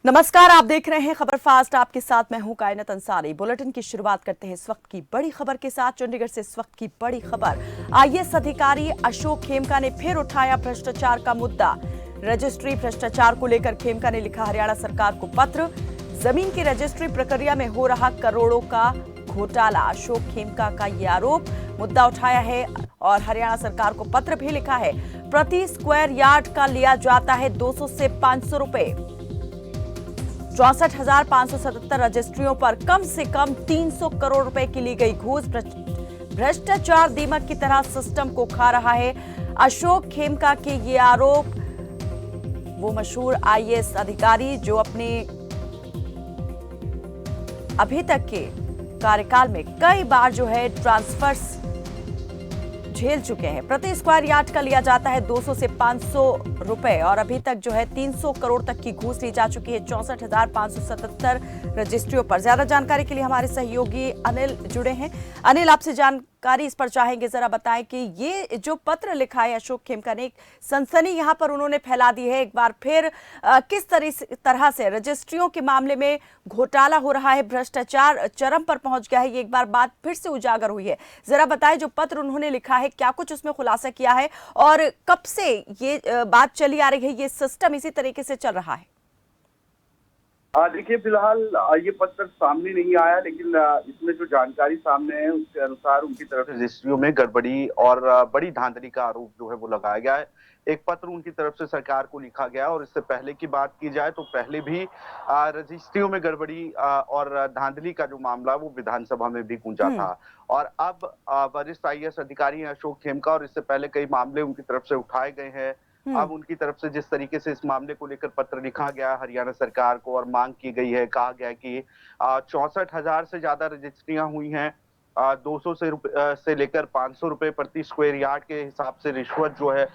नमस्कार, आप देख रहे हैं खबर फास्ट। आपके साथ मैं हूं कायनात अंसारी। बुलेटिन की शुरुआत करते हैं इस वक्त की बड़ी खबर के साथ। चंडीगढ़ से इस वक्त की बड़ी खबर। आईएएस अधिकारी अशोक खेमका ने फिर उठाया भ्रष्टाचार का मुद्दा। रजिस्ट्री भ्रष्टाचार को लेकर खेमका ने लिखा हरियाणा सरकार को पत्र। जमीन की रजिस्ट्री प्रक्रिया में हो रहा करोड़ों का घोटाला, अशोक खेमका का ये आरोप मुद्दा उठाया है और हरियाणा सरकार को पत्र भी लिखा है। प्रति स्क्वायर यार्ड का लिया जाता है 200 से 500 रुपए। 64,577 रजिस्ट्रियों पर कम से कम 300 करोड़ रुपए की ली गई घूस। भ्रष्टाचार दीमक की तरह सिस्टम को खा रहा है। अशोक खेमका के ये आरोप, वो मशहूर आईएएस अधिकारी जो अपने अभी तक के कार्यकाल में कई बार जो है ट्रांसफर्स झेल चुके हैं। प्रति स्क्वायर यार्ड का लिया जाता है 200 से 500 रुपए और अभी तक जो है 300 करोड़ तक की घूस ली जा चुकी है 64,577 रजिस्ट्रियों पर। ज्यादा जानकारी के लिए हमारे सहयोगी अनिल जुड़े हैं। अनिल, आपसे जानकारी इस पर चाहेंगे, जरा बताएं कि ये जो पत्र लिखा है अशोक खेमका ने, एक सनसनी यहां पर उन्होंने फैला दी है। एक बार फिर किस तरह से रजिस्ट्रियों के मामले में घोटाला हो रहा है, भ्रष्टाचार चरम पर पहुंच गया है, ये एक बार बात फिर से उजागर हुई है। जरा बताएं, जो पत्र उन्होंने लिखा है क्या कुछ उसमें खुलासा किया है और कब से ये बात चली आ रही है, ये सिस्टम इसी तरीके से चल रहा है? देखिए, फिलहाल ये पत्र सामने नहीं आया, लेकिन इसमें जो जानकारी सामने है उसके अनुसार उनकी तरफ से रजिस्ट्रियों में गड़बड़ी और बड़ी धांधली का आरोप जो है वो लगाया गया है। एक पत्र उनकी तरफ से सरकार को लिखा गया और इससे पहले की बात की जाए तो पहले भी रजिस्ट्रियों में गड़बड़ी और धांधली का जो मामला वो विधानसभा में भी गूंजा था। और अब वरिष्ठ आईएएस अधिकारी हैं अशोक खेमका और इससे पहले कई मामले उनकी तरफ से उठाए गए हैं। अब उनकी तरफ से जिस तरीके से इस मामले को लेकर पत्र लिखा गया हरियाणा सरकार को और मांग की गई है, कहा गया कि 64,000 से ज्यादा रजिस्ट्रियां हुई हैं, 200 से लेकर 500 रुपए प्रति स्क्वायर यार्ड के हिसाब से रिश्वत जो है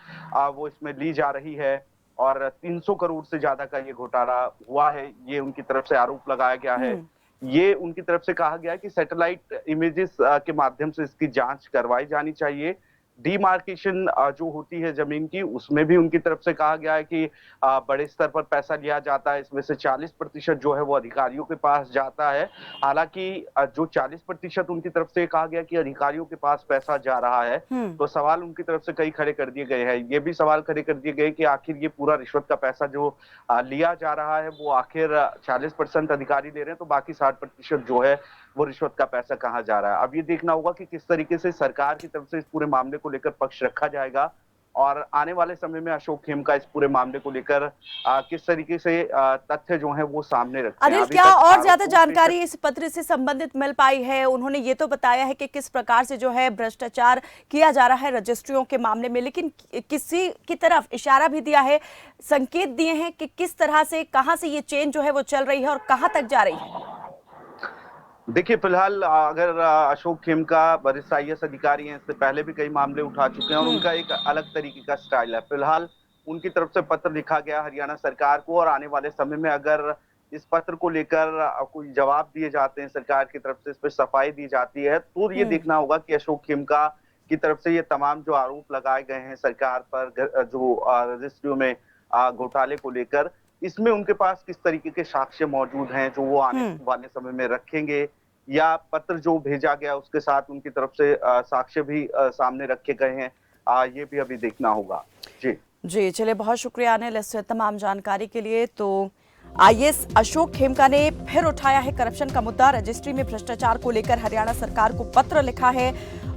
वो इसमें ली जा रही है और 300 करोड़ से ज्यादा का ये घोटाला हुआ है, ये उनकी तरफ से आरोप लगाया गया है। ये उनकी तरफ से कहा गया कि सैटेलाइट इमेजेस के माध्यम से इसकी जांच करवाई जानी चाहिए। डीमार्केशन जो होती है जमीन की, उसमें भी उनकी तरफ से कहा गया है कि बड़े स्तर पर पैसा लिया जाता है, इसमें से 40% जो है वो अधिकारियों के पास जाता है। हालांकि जो 40% उनकी तरफ से कहा गया कि अधिकारियों के पास पैसा जा रहा है, तो सवाल उनकी तरफ से कई खड़े कर दिए गए हैं। ये भी सवाल खड़े कर दिए गए कि आखिर ये पूरा रिश्वत का पैसा जो लिया जा रहा है वो आखिर 40% अधिकारी ले रहे हैं, तो बाकी 60% जो है वो रिश्वत का पैसा कहाँ जा रहा है। अब ये देखना होगा कि किस तरीके से सरकार की तरफ से इस पूरे मामले को लेकर पक्ष रखा जाएगा और आने वाले समय में अशोक खेमका इस पूरे मामले को लेकर किस तरीके से तथ्य जो है वो सामने रखते हैं। अनिल, क्या और ज्यादा जानकारी इस पत्र से संबंधित मिल पाई है? उन्होंने ये तो बताया है कि किस प्रकार से जो है भ्रष्टाचार किया जा रहा है रजिस्ट्रियों के मामले में, लेकिन किसी की तरफ इशारा भी दिया है, संकेत दिए हैं कि किस तरह से, कहां से ये चेन जो है वो चल रही है और कहां तक जा रही है? देखिए, फिलहाल अगर अशोक खेमका वरिष्ठ आईएएस अधिकारी हैं, इससे पहले भी कई मामले उठा चुके हैं और उनका एक अलग तरीके का स्टाइल है। फिलहाल उनकी तरफ से पत्र लिखा गया हरियाणा सरकार को और आने वाले समय में अगर इस पत्र को लेकर कोई जवाब दिए जाते हैं सरकार की तरफ से, इस पर सफाई दी जाती है, तो ये देखना होगा कि अशोक खेमका की तरफ से ये तमाम जो आरोप लगाए गए हैं सरकार पर जो रजिस्ट्रियों में घोटाले को लेकर, इसमें उनके पास किस तरीके के साक्ष्य मौजूद हैं जो वो आने वाले समय में रखेंगे, या पत्र जो भेजा गया उसके साथ उनकी तरफ से साक्ष्य भी सामने रखे गए हैं, ये भी अभी देखना होगा। जी चलिए, बहुत शुक्रिया अनिल इस तमाम जानकारी के लिए। तो आईएएस अशोक खेमका ने फिर उठाया है करप्शन का मुद्दा। रजिस्ट्री में भ्रष्टाचार को लेकर हरियाणा सरकार को पत्र लिखा है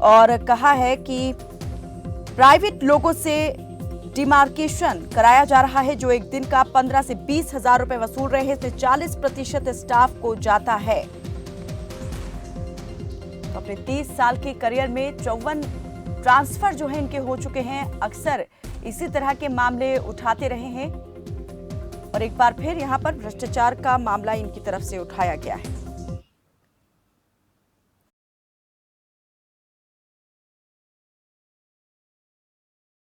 और कहा है कि प्राइवेट लोगों से डिमार्केशन कराया जा रहा है, जो एक दिन का 15 से 20 हजार रुपए वसूल रहे हैं, इससे 40% स्टाफ को जाता है। तो अपने 30 साल के करियर में 54 ट्रांसफर जो है इनके हो चुके हैं। अक्सर इसी तरह के मामले उठाते रहे हैं और एक बार फिर यहां पर भ्रष्टाचार का मामला इनकी तरफ से उठाया गया है।